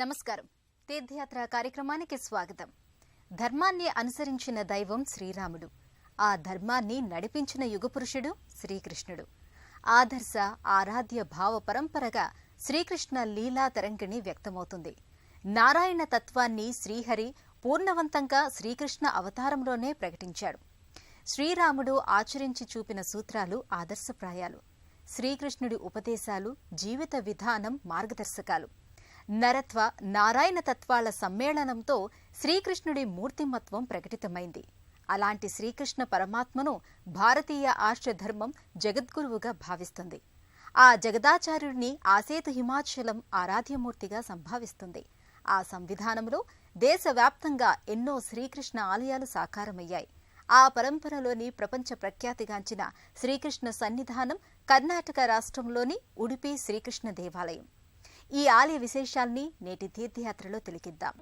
నమస్కారం. తీర్థయాత్ర కార్యక్రమానికి స్వాగతం. ధర్మాన్ని అనుసరించిన దైవం శ్రీరాముడు. ఆ ధర్మాన్ని నడిపించిన యుగపురుషుడు శ్రీకృష్ణుడు. ఆదర్శ ఆరాధ్య భావ పరంపరగా శ్రీకృష్ణ లీలా తరంగిణి వ్యక్తమవుతుంది. నారాయణ తత్వాన్ని శ్రీహరి పూర్ణవంతంగా శ్రీకృష్ణ అవతారంలోనే ప్రకటించాడు. శ్రీరాముడు ఆచరించి చూపిన సూత్రాలు ఆదర్శప్రాయాలు. శ్రీకృష్ణుడి ఉపదేశాలు జీవిత విధానం మార్గదర్శకాలు. నరత్వ నారాయణ తత్వాల సమ్మేళనంతో శ్రీకృష్ణుడి మూర్తిమత్వం ప్రకటితమైంది. అలాంటి శ్రీకృష్ణ పరమాత్మను భారతీయ ఆర్షధర్మం జగద్గురువుగా భావిస్తుంది. ఆ జగదాచార్యుడిని ఆసేతు హిమాచలం ఆరాధ్యమూర్తిగా సంభావిస్తుంది. ఆ సంవిధానంలో దేశవ్యాప్తంగా ఎన్నో శ్రీకృష్ణ ఆలయాలు సాకారమయ్యాయి. ఆ పరంపరలోని ప్రపంచ ప్రఖ్యాతిగాంచిన శ్రీకృష్ణ సన్నిధానం కర్ణాటక రాష్ట్రంలోని ఉడిపి శ్రీకృష్ణ దేవాలయం. ఈ ఆలయ విశేషాల్ని నేటి తీర్థయాత్రలో తిలకిద్దాం.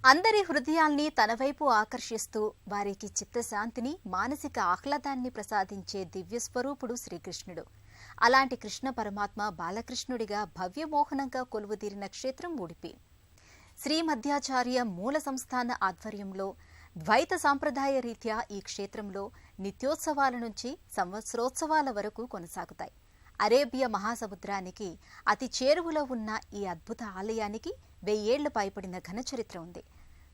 అందరి హృదయాల్ని తన వైపు ఆకర్షిస్తూ వారికి చిత్తశాంతిని, మానసిక ఆహ్లాదాన్ని ప్రసాదించే దివ్యస్వరూపుడు శ్రీకృష్ణుడు. అలాంటి కృష్ణ పరమాత్మ బాలకృష్ణుడిగా భవ్యమోహనంగా కొలువుదీరిన క్షేత్రం ఉడిపి. శ్రీమధ్యాచార్య మూల సంస్థాన ఆధ్వర్యంలో ద్వైత సాంప్రదాయ రీత్యా ఈ క్షేత్రంలో నిత్యోత్సవాల నుంచి సంవత్సరోత్సవాల వరకు కొనసాగుతాయి. అరేబియా మహాసముద్రానికి అతి చేరువలో ఉన్న ఈ అద్భుత ఆలయానికి 1000 ఏళ్లు పైబడిన ఘనచరిత్ర ఉంది.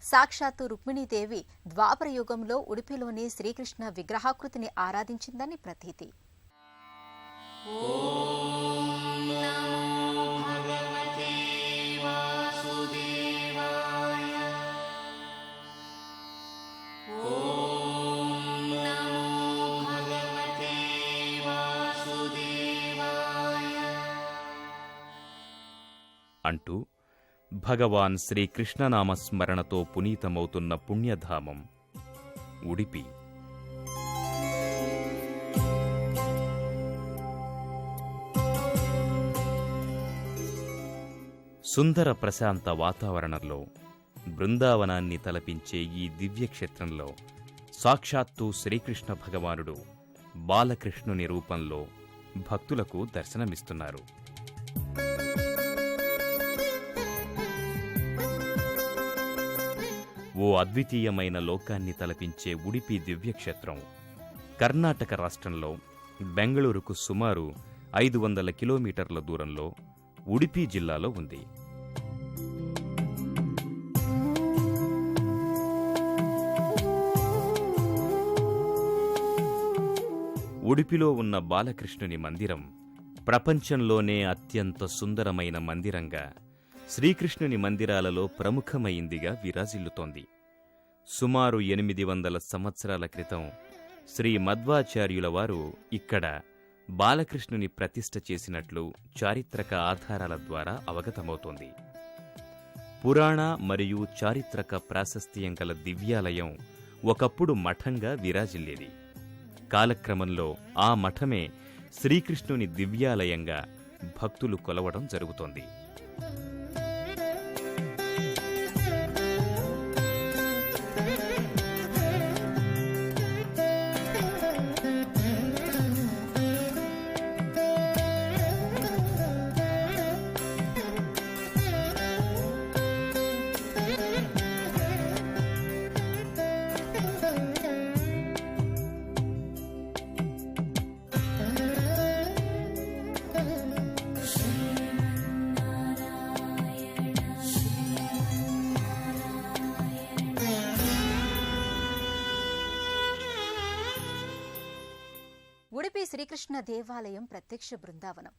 సాక్షాత్తు రుక్మిణీదేవి ద్వాపర యుగంలో ఉడిపిలోని శ్రీకృష్ణ విగ్రహాకృతిని ఆరాధించిందని ప్రతీతి. అంటూ భగవాన్ శ్రీకృష్ణనామస్మరణతో పునీతమవుతున్న పుణ్యధామం ఉడిపి. సుందర ప్రశాంత వాతావరణంలో బృందావనాన్ని తలపించే ఈ దివ్యక్షేత్రంలో సాక్షాత్తు శ్రీకృష్ణ భగవానుడు బాలకృష్ణుని రూపంలో భక్తులకు దర్శనమిస్తున్నారు. ఓ అద్వితీయమైన లోకాన్ని తలపించే ఉడిపి దివ్యక్షేత్రం కర్ణాటక రాష్ట్రంలో బెంగళూరుకు సుమారు 500 కిలోమీటర్ల దూరంలో ఉడిపి జిల్లాలో ఉంది. ఉడిపిలో ఉన్న బాలకృష్ణుని మందిరం ప్రపంచంలోనే అత్యంత సుందరమైన మందిరంగా శ్రీకృష్ణుని మందిరాలలో ప్రముఖమైందిగా విరాజిల్లుతోంది. సుమారు 800 సంవత్సరాల క్రితం శ్రీ మధ్వాచార్యుల వారు ఇక్కడ బాలకృష్ణుని ప్రతిష్ఠ చేసినట్లు చారిత్రక ఆధారాల ద్వారా అవగతమవుతోంది. పురాణ మరియు చారిత్రక ప్రాశస్త్యం గల దివ్యాలయం ఒకప్పుడు మఠంగా విరాజిల్లేది. కాలక్రమంలో ఆ మఠమే శ్రీకృష్ణుని దివ్యాలయంగా భక్తులు కొలవడం జరుగుతోంది. ఉడిపి శ్రీకృష్ణ దేవాలయం ప్రత్యక్ష బృందావనం.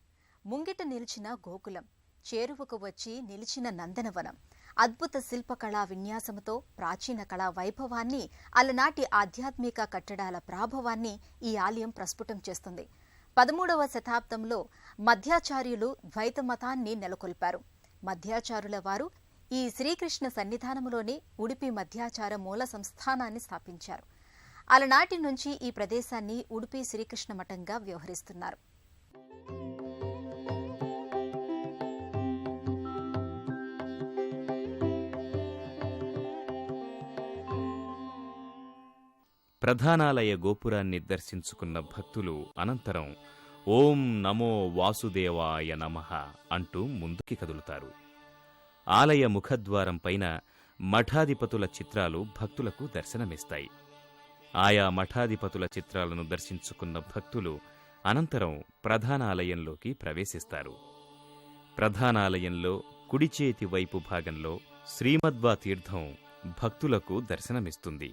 ముంగిట నిలిచిన గోకులం, చేరువకు వచ్చి నిలిచిన నందనవనం, అద్భుత శిల్పకళా విన్యాసంతో ప్రాచీన కళా వైభవాన్ని, అలనాటి ఆధ్యాత్మిక కట్టడాల ప్రాభవాన్ని ఈ ఆలయం ప్రస్ఫుటం చేస్తుంది. 13వ శతాబ్దంలో మధ్యాచార్యులు ద్వైత మతాన్ని నెలకొల్పారు. మధ్యాచారుల వారు ఈ శ్రీకృష్ణ సన్నిధానంలోని ఉడిపి మధ్యాచార మూల సంస్థానాన్ని స్థాపించారు. అలనాటి నుంచి ఈ ప్రదేశాన్ని ఉడిపి శ్రీకృష్ణ మఠంగా వ్యవహరిస్తున్నారు. ప్రధానాలయ గోపురాన్ని దర్శించుకున్న భక్తులు అనంతరం ఓం నమో వాసుదేవాయ నమః అంటూ ముందుకి కదులుతారు. ఆలయ ముఖద్వారం పైన మఠాధిపతుల చిత్రాలు భక్తులకు దర్శనమిస్తాయి. ఆయా మఠాధిపతుల చిత్రాలను దర్శించుకున్న భక్తులు అనంతరం ప్రధానాలయంలోకి ప్రవేశిస్తారు. ప్రధానాలయంలో కుడిచేతి వైపు భాగంలో శ్రీమద్వా తీర్థం భక్తులకు దర్శనమిస్తుంది.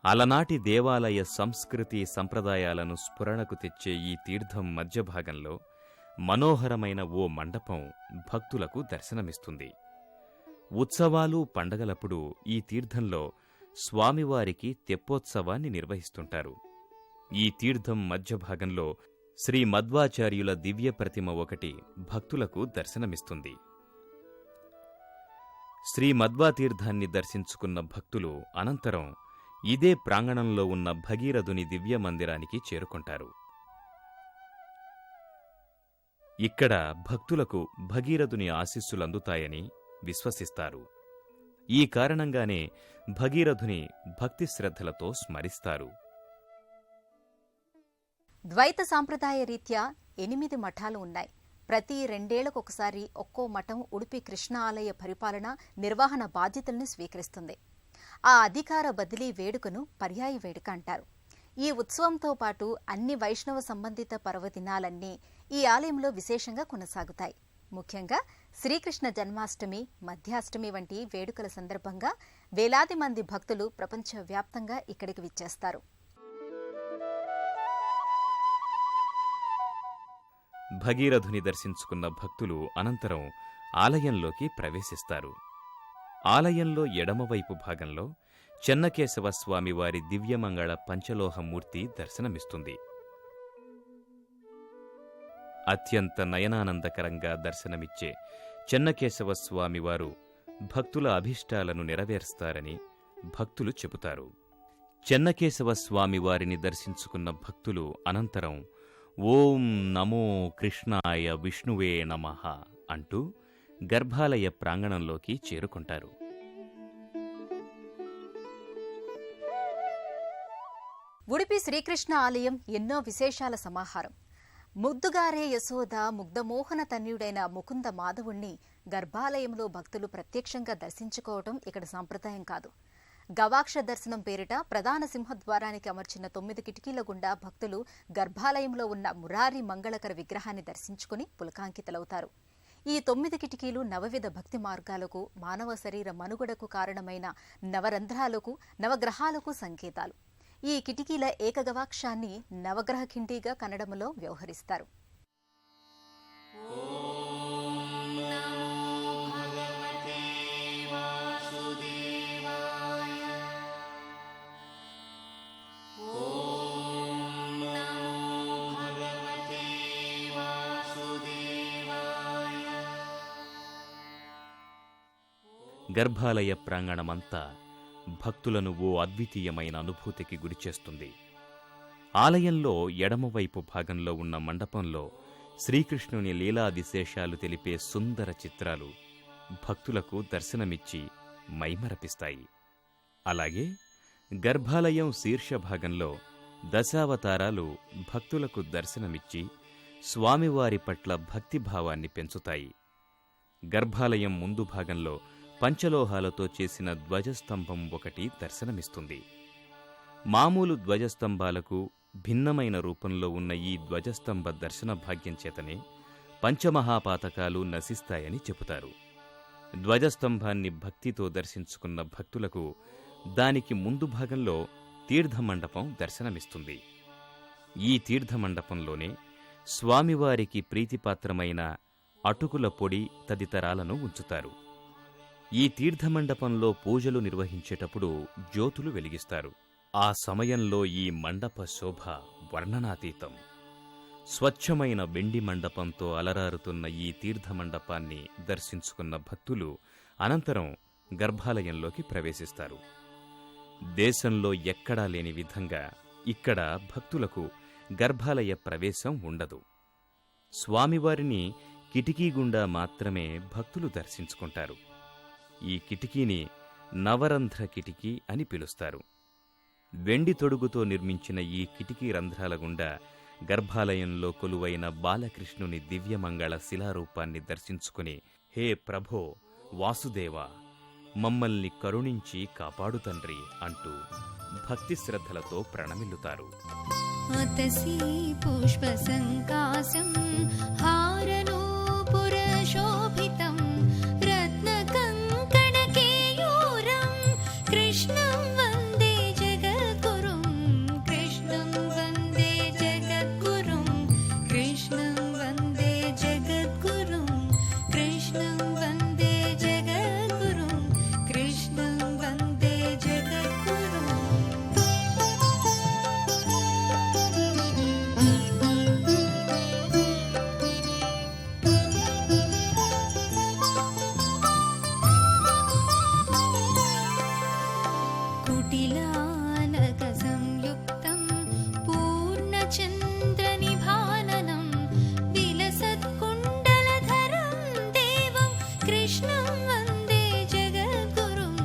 అలనాటి దేవాలయ సంస్కృతి సంప్రదాయాలను స్ఫురణకు తెచ్చే ఈ తీర్థం మధ్యభాగంలో మనోహరమైన ఓ మండపం భక్తులకు దర్శనమిస్తుంది. ఉత్సవాలు పండగలప్పుడు ఈ తీర్థంలో స్వామివారికి తెప్పోత్సవాన్ని నిర్వహిస్తుంటారు. ఈ తీర్థం మధ్యభాగంలో శ్రీ మధ్వాచార్యుల దివ్య ప్రతిమ ఒకటి భక్తులకు దర్శనమిస్తుంది. శ్రీ మధ్వా తీర్థాన్ని దర్శించుకున్న భక్తులు అనంతరం ఇదే ప్రాంగణంలో ఉన్న భగీరథుని దివ్య మందిరానికి చేరుకుంటారు. ఇక్కడ భక్తులకు భగీరథుని ఆశీస్సులందుతాయని విశ్వసిస్తారు. ఈ కారణంగానే భగీరథుని భక్తి శ్రద్ధలతో స్మరిస్తారు. ద్వైత సాంప్రదాయ రీత్యా 8 మఠాలు ఉన్నాయి. ప్రతి 2 ఏళ్లకొకసారి ఒక్కో మఠం ఉడిపి కృష్ణ ఆలయ పరిపాలన, నిర్వహణ బాధ్యతలను స్వీకరిస్తుంది. ఆ అధికార బదిలీ వేడుకను పర్యాయ వేడుక అంటారు. ఈ ఉత్సవంతో పాటు అన్ని వైష్ణవ సంబంధిత పర్వదినాలన్నీ ఈ ఆలయంలో విశేషంగా కొనసాగుతాయి. ముఖ్యంగా శ్రీకృష్ణ జన్మాష్టమి, మధ్యాష్టమి వంటి వేడుకల సందర్భంగా వేలాది మంది భక్తులు ప్రపంచవ్యాప్తంగా ఇక్కడికి విచ్చేస్తారు. భగీరథుని దర్శించుకున్న భక్తులు అనంతరం ఆలయంలోకి ప్రవేశిస్తారు. ఆలయంలో ఎడమవైపు భాగంలో చెన్నకేశవ స్వామివారి దివ్యమంగళ పంచలోహమూర్తి దర్శనమిస్తుంది. అత్యంత నయనానందకరంగా దర్శనమిచ్చే చెన్నకేశవ స్వామివారు భక్తుల అభీష్టాలను నెరవేరుస్తారని భక్తులు చెబుతారు. చెన్నకేశవ స్వామివారిని దర్శించుకున్న భక్తులు అనంతరం ఓం నమో కృష్ణాయ విష్ణువే నమః అంటూ గర్భాలయ ప్రాంగణంలోకి చేరుకుంటారు. ఉడిపి శ్రీకృష్ణ ఆలయం ఎన్నో విశేషాల సమాహారం. ముద్దుగారే యశోద ముగ్ధమోహన తన్యుడైన ముకుంద మాధవుణ్ణి గర్భాలయంలో భక్తులు ప్రత్యక్షంగా దర్శించుకోవటం ఇక్కడ సాంప్రదాయం కాదు. గవాక్ష దర్శనం పేరిట ప్రధాన సింహద్వారానికి అమర్చిన 9 కిటికీల గుండా భక్తులు గర్భాలయంలో ఉన్న మురారి మంగళకర విగ్రహాన్ని దర్శించుకుని పులకాంకితులవుతారు. ఈ 9 కిటికీలు నవవిధ భక్తి మార్గాలకు, మానవ శరీర మనుగడకు కారణమైన నవరంధ్రాలకు, నవగ్రహాలకు సంకేతాలు. ఈ కిటికీల ఏకగవాక్షాన్ని నవగ్రహ కిండీగా కన్నడములో వ్యవహరిస్తారు. గర్భాలయ ప్రాంగణమంతా భక్తులను ఓ అద్వితీయమైన అనుభూతికి గురిచేస్తుంది. ఆలయంలో ఎడమవైపు భాగంలో ఉన్న మండపంలో శ్రీకృష్ణుని లీలా విశేషాలు తెలిపే సుందర చిత్రాలు భక్తులకు దర్శనమిచ్చి మైమరపిస్తాయి. అలాగే గర్భాలయం శీర్షభాగంలో దశావతారాలు భక్తులకు దర్శనమిచ్చి స్వామివారి పట్ల భక్తిభావాన్ని పెంచుతాయి. గర్భాలయం ముందు భాగంలో పంచలోహాలతో చేసిన ధ్వజస్తంభం ఒకటి దర్శనమిస్తుంది. మామూలు ధ్వజస్తంభాలకు భిన్నమైన రూపంలో ఉన్న ఈ ధ్వజస్తంభ దర్శన భాగ్యం చేతనే పంచమహాపాతకాలు నశిస్తాయని చెబుతారు. ధ్వజస్తంభాన్ని భక్తితో దర్శించుకున్న భక్తులకు దానికి ముందు భాగంలో తీర్థమండపం దర్శనమిస్తుంది. ఈ తీర్థమండపంలోనే స్వామివారికి ప్రీతిపాత్రమైన అటుకుల పొడి తదితరాలను ఉంచుతారు. ఈ తీర్థమండపంలో పూజలు నిర్వహించేటప్పుడు జ్యోతులు వెలిగిస్తారు. ఆ సమయంలో ఈ మండప శోభ వర్ణనాతీతం. స్వచ్ఛమైన వెండి మండపంతో అలరారుతున్న ఈ తీర్థమండపాన్ని దర్శించుకున్న భక్తులు అనంతరం గర్భాలయంలోకి ప్రవేశిస్తారు. దేశంలో ఎక్కడా లేని విధంగా ఇక్కడ భక్తులకు గర్భాలయ ప్రవేశం ఉండదు. స్వామివారిని కిటికీ గుండా మాత్రమే భక్తులు దర్శించుకుంటారు. ఈ కిటికీని నవరంధ్ర కిటికీ అని పిలుస్తారు. వెండి తొడుగుతో నిర్మించిన ఈ కిటికీ రంధ్రాల గుండా గర్భాలయంలో కొలువైన బాలకృష్ణుని దివ్యమంగళ శిలారూపాన్ని దర్శించుకుని, హే ప్రభో వాసుదేవ, మమ్మల్ని కరుణించి కాపాడు తండ్రి అంటూ భక్తి శ్రద్ధలతో ప్రణమిల్లుతారు. అతసీ పుష్పసంకాసం హారనూపురశోభితం రత్నకంకణకేయూరం కృష్ణం వందే జగద్గురుం కృష్ణం వందే జగద్గురుం కృష్ణం వందే జగద్గురుం కృష్ణం వందే జగద్గురుం కృష్ణం వందే జగద్గురుం. కుటిలానక సంయుక్తం పూర్ణచంద్రనిభాననం విలసత్కుండలధరం దేవం కృష్ణం వందే జగద్గురుం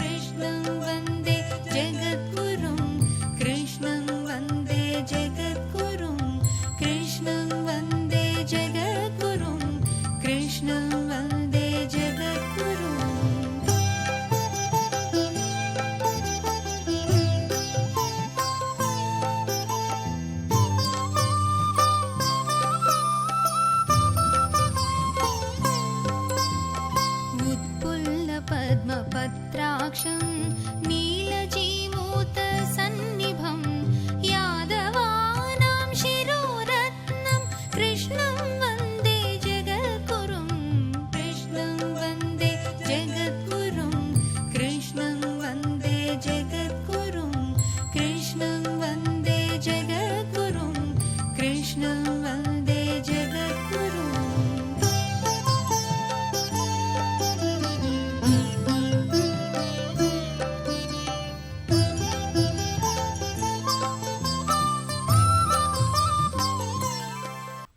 కృష్ణం వందే జగద్గురుం కృష్ణం వందే జగద్గురుం కృష్ణం వందే జగద్గురుం కృష్ణం వందే జగద్గురుం. उत्पुल्लपद्मपत्राक्षं नीलजीमूतसन्निभं यादवानां शिरोरत्नं कृष्णं वन्दे जगद्गुरुं कृष्णं वन्दे जगद्गुरुं कृष्णं वन्दे जगद्गुरुं कृष्णं वन्दे जगद्गुरुं कृष्णं वन्दे जगद्गुरुं.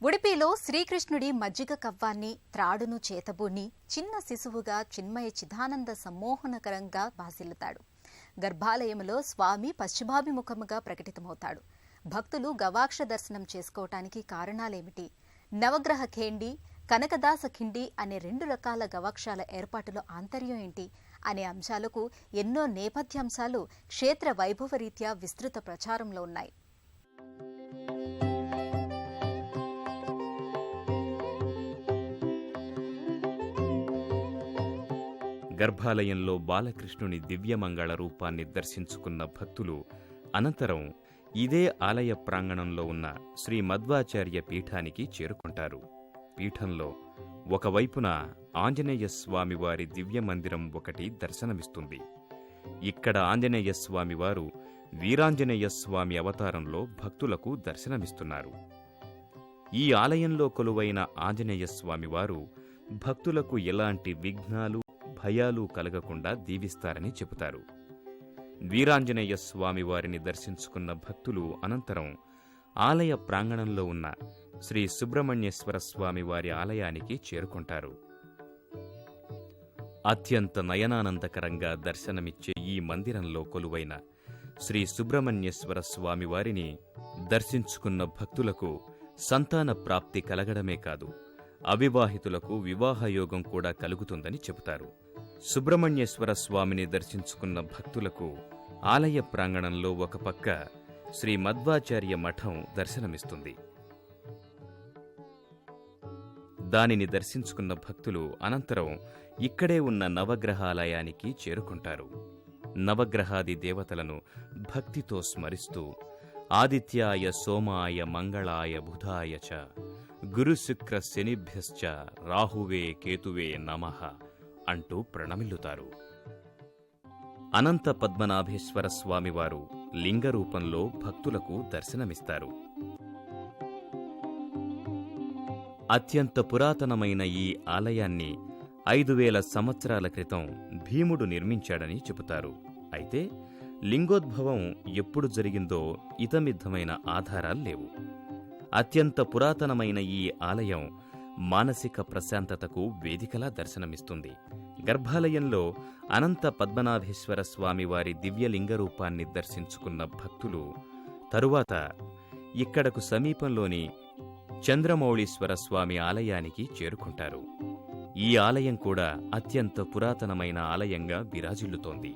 ఉడిపిలో శ్రీకృష్ణుడి మజ్జిగ కవ్వాన్ని త్రాడును చేతబూని చిన్న శిశువుగా చిన్మయ చిదానంద సమ్మోహనకరంగా భాసిల్లుతాడు. గర్భాలయములో స్వామి పశ్చిమాభిముఖముగా ప్రకటితమవుతాడు. భక్తులు గవాక్ష దర్శనం చేసుకోవటానికి కారణాలేమిటి? నవగ్రహ ఖేండి, కనకదాస ఖిండి అనే 2 రకాల గవాక్షాల ఏర్పాటులో ఆంతర్యం ఏంటి అనే అంశాలకు ఎన్నో నేపథ్యాంశాలు క్షేత్ర వైభవరీత్యా విస్తృత ప్రచారంలో ఉన్నాయి. గర్భాలయంలో బాలకృష్ణుని దివ్యమంగళ రూపాన్ని దర్శించుకున్న భక్తులు అనంతరం ఇదే ఆలయ ప్రాంగణంలో ఉన్న శ్రీ మధ్వాచార్య పీఠానికి చేరుకుంటారు. పీఠంలో ఒకవైపున ఆంజనేయ స్వామివారి దివ్యమందిరం ఒకటి దర్శనమిస్తుంది. ఇక్కడ ఆంజనేయ స్వామివారు వీరాంజనేయ స్వామి అవతారంలో భక్తులకు దర్శనమిస్తున్నారు. ఈ ఆలయంలో కొలువైన ఆంజనేయ స్వామివారు భక్తులకు ఎలాంటి విఘ్నాలు భయాలు కలగకుండా దీవిస్తారని చెబుతారు. వీరాంజనేయ స్వామివారిని దర్శించుకున్న భక్తులు అనంతరం ఆలయ ప్రాంగణంలో ఉన్న శ్రీ సుబ్రహ్మణ్యేశ్వర స్వామివారి ఆలయానికి చేరుకుంటారు. అత్యంత నయనానందకరంగా దర్శనమిచ్చే ఈ మందిరంలో కొలువైన శ్రీ సుబ్రహ్మణ్యేశ్వర స్వామివారిని దర్శించుకున్న భక్తులకు సంతాన ప్రాప్తి కలగడమే కాదు, అవివాహితులకు వివాహయోగం కూడా కలుగుతుందని చెబుతారు. సుబ్రహ్మణ్యేశ్వర స్వామిని దర్శించుకున్న భక్తులకు ఆలయ ప్రాంగణంలో ఒక పక్క శ్రీ మధ్వాచార్య మఠం దర్శనమిస్తుంది. దానిని దర్శించుకున్న భక్తులు అనంతరం ఇక్కడే ఉన్న నవగ్రహాలయానికి చేరుకుంటారు. నవగ్రహాది దేవతలను భక్తితో స్మరిస్తూ ఆదిత్యాయ సోమాయ మంగళాయ బుధాయ చ గురుశుక్ర శనిభ్యశ్చ రాహువే కేతువే నమః అంటూ ప్రణమిల్లుతారు. అనంత పద్మనాభేశ్వర స్వామివారు లింగరూపంలో భక్తులకు దర్శనమిస్తారు. అత్యంత పురాతనమైన ఈ ఆలయాన్ని 5000 సంవత్సరాల క్రితం భీముడు నిర్మించాడని చెబుతారు. అయితే లింగోద్భవం ఎప్పుడు జరిగిందో ఇతమిద్ధమైన ఆధారాలు లేవు. అత్యంత పురాతనమైన ఈ ఆలయం మానసిక ప్రశాంతతకు వేదికలా దర్శనమిస్తుంది. గర్భాలయంలో అనంత పద్మనాభేశ్వర స్వామివారి దివ్యలింగ రూపాన్ని దర్శించుకున్న భక్తులు తరువాత ఇక్కడకు సమీపంలోని చంద్రమౌళీశ్వర స్వామి ఆలయానికి చేరుకుంటారు. ఈ ఆలయం కూడా అత్యంత పురాతనమైన ఆలయంగా విరాజిల్లుతోంది.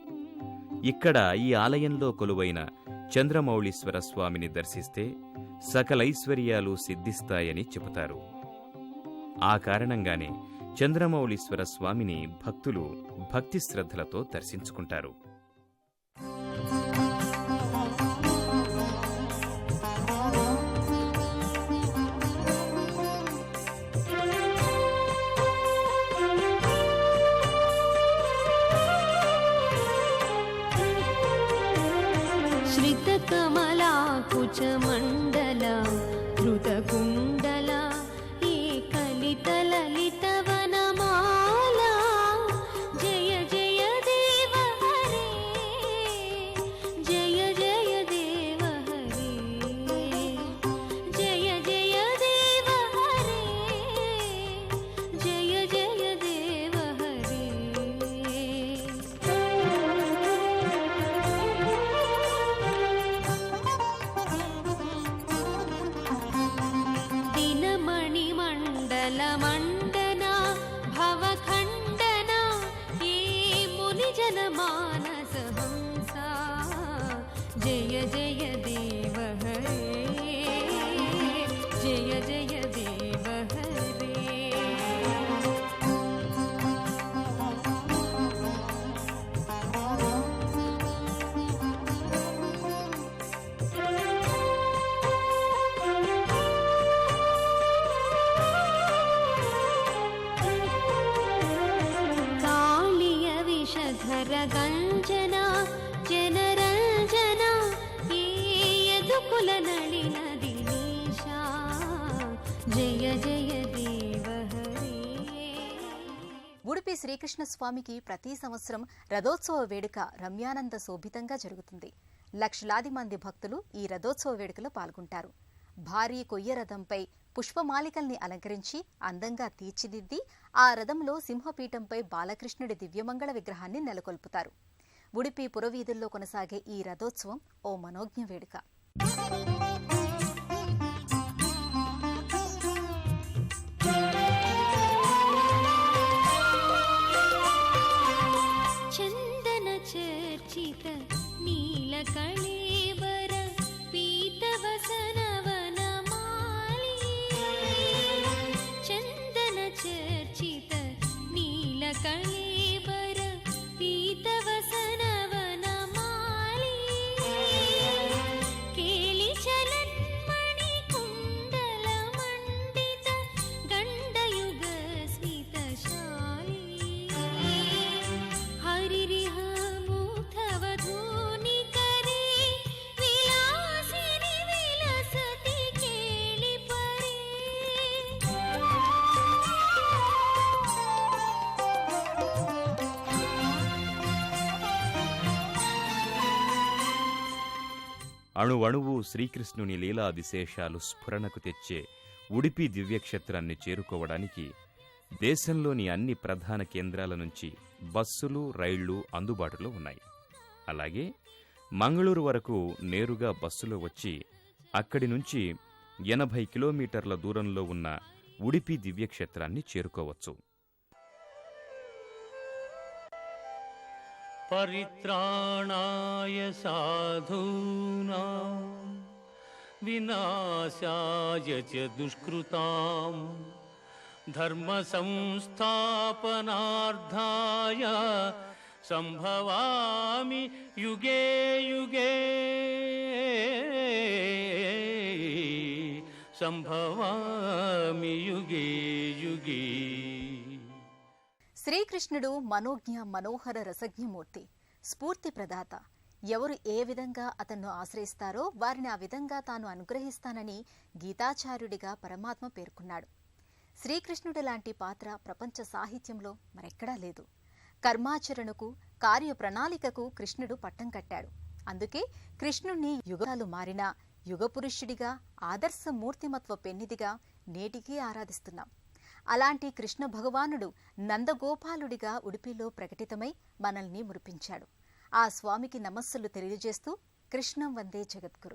ఇక్కడ ఈ ఆలయంలో కొలువైన చంద్రమౌళీశ్వర స్వామిని దర్శిస్తే సకలైశ్వర్యాలు సిద్ధిస్తాయని చెబుతారు. ఆ కారణంగానే చంద్రమౌళీశ్వర స్వామిని భక్తులు భక్తి శ్రద్ధలతో దర్శించుకుంటారు. श्रितकमलाकुचमण्डल धृतकुण्डल एकलितललितवनमाला जय जय देव हरे जय जय देव हरे जय जय देव हरे जय जय देव हरे दिनमणिमण्डलमण्डना भवखण्डना ये मुनिजनमानसहंसा जय जय देव हरे जय जय देव हरे कालिय विषधर गञ्जना जनरञ्जना ये यदुकुल नलिन दिनेशा जय जय देव हरे ఉడిపి శ్రీకృష్ణ స్వామికి ప్రతి సంవత్సరం రథోత్సవ వేడుక రమ్యానంద శోభితంగా జరుగుతుంది. లక్షలాది మంది భక్తులు ఈ రథోత్సవ వేడుకలో పాల్గొంటారు. భారీ కొయ్య రథంపై పుష్పమాలికల్ని అలంకరించి అందంగా తీర్చిదిద్ది ఆ రథంలో సింహపీఠంపై బాలకృష్ణుడి దివ్యమంగళ విగ్రహాన్ని నెలకొల్పుతారు. ఉడిపి పురవీధుల్లో కొనసాగే ఈ రథోత్సవం ఓ మనోజ్ఞ వేడుక. चन्दन चर्चित नीलकळेबर पीतवसनवनमाली चन्दन चर्चित नीलकळेबर पीतवसनवनमाली केलिचलन्मणि कुण्डलमण्डित गण्डयुगस्मितशाली हरिरिह मूर्धवधूनिकरे विलासिनि विलसति केळिपरे అణువణువు శ్రీకృష్ణుని లీలా విశేషాలు స్ఫురణకు తెచ్చే ఉడిపి దివ్యక్షేత్రాన్ని చేరుకోవడానికి దేశంలోని అన్ని ప్రధాన కేంద్రాల నుంచి బస్సులు, రైళ్లు అందుబాటులో ఉన్నాయి. అలాగే మంగళూరు వరకు నేరుగా బస్సులో వచ్చి అక్కడి నుంచి 80 కిలోమీటర్ల దూరంలో ఉన్న ఉడిపి దివ్యక్షేత్రాన్ని చేరుకోవచ్చు. परित्राणाय साधूनां विनाशाय च दुष्कृतां धर्मसंस्थापनार्थाय सम्भवामि युगे युगे सम्भवामि युगे युगे శ్రీకృష్ణుడు మనోజ్ఞ మనోహర రసజ్ఞమూర్తి, స్ఫూర్తి ప్రదాత. ఎవరు ఏ విధంగా అతన్ను ఆశ్రయిస్తారో వారిని ఆ విధంగా తాను అనుగ్రహిస్తానని గీతాచార్యుడిగా పరమాత్మ పేర్కొన్నాడు. శ్రీకృష్ణుడి లాంటి పాత్ర ప్రపంచ సాహిత్యంలో మరెక్కడా లేదు. కర్మాచరణకు, కార్యప్రణాళికకు కృష్ణుడు పట్టం కట్టాడు. అందుకే కృష్ణుణ్ణి యుగాలు మారినా యుగపురుషుడిగా, ఆదర్శ మూర్తిమత్వ పెన్నిదిగా నేటికీ ఆరాధిస్తున్నాం. అలాంటి కృష్ణ భగవానుడు నందగోపాలుడిగా ఉడిపిలో ప్రకటితమై మనల్ని మురిపించాడు. ఆ స్వామికి నమస్సులు తెలియజేస్తూ కృష్ణం వందే జగద్గురు.